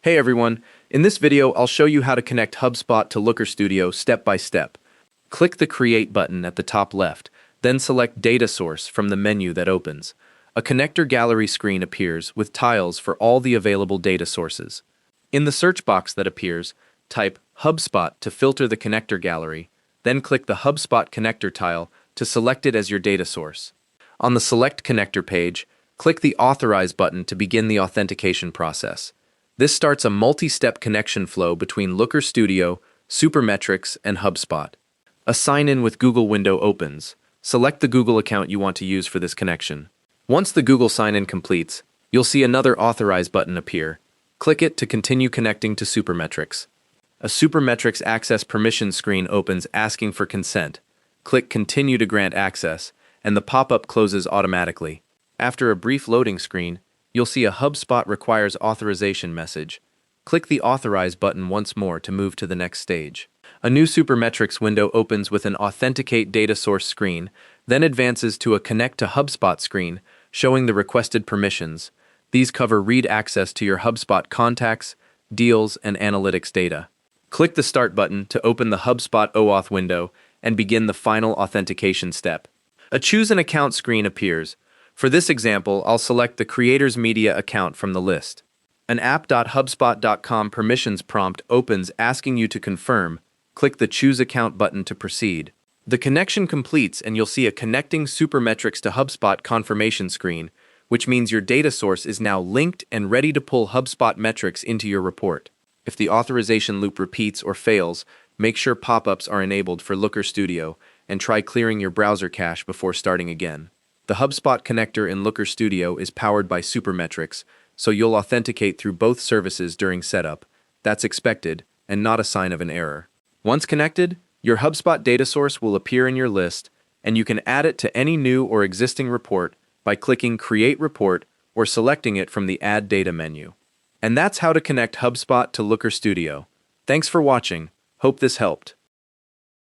Hey everyone, in this video I'll show you how to connect HubSpot to Looker Studio step by step. Click the Create button at the top left, then select Data Source from the menu that opens. A connector gallery screen appears with tiles for all the available data sources. In the search box that appears, type HubSpot to filter the connector gallery, then click the HubSpot connector tile to select it as your data source. On the Select Connector page, click the Authorize button to begin the authentication process. This starts a multi-step connection flow between Looker Studio, Supermetrics, and HubSpot. A sign-in with Google window opens. Select the Google account you want to use for this connection. Once the Google sign-in completes, you'll see another Authorize button appear. Click it to continue connecting to Supermetrics. A Supermetrics Access Permission screen opens asking for consent. Click Continue to grant access, and the pop-up closes automatically. After a brief loading screen, you'll see a HubSpot requires authorization message. Click the Authorize button once more to move to the next stage. A new Supermetrics window opens with an Authenticate Data Source screen, then advances to a Connect to HubSpot screen, showing the requested permissions. These cover read access to your HubSpot contacts, deals, and analytics data. Click the Start button to open the HubSpot OAuth window and begin the final authentication step. A Choose an Account screen appears. For this example, I'll select the Creators Media account from the list. An app.hubspot.com permissions prompt opens asking you to confirm. Click the Choose Account button to proceed. The connection completes and you'll see a Connecting Supermetrics to HubSpot confirmation screen, which means your data source is now linked and ready to pull HubSpot metrics into your report. If the authorization loop repeats or fails, make sure pop-ups are enabled for Looker Studio and try clearing your browser cache before starting again. The HubSpot connector in Looker Studio is powered by Supermetrics, so you'll authenticate through both services during setup. That's expected and not a sign of an error. Once connected, your HubSpot data source will appear in your list, and you can add it to any new or existing report by clicking Create Report or selecting it from the Add Data menu. And that's how to connect HubSpot to Looker Studio. Thanks for watching. Hope this helped.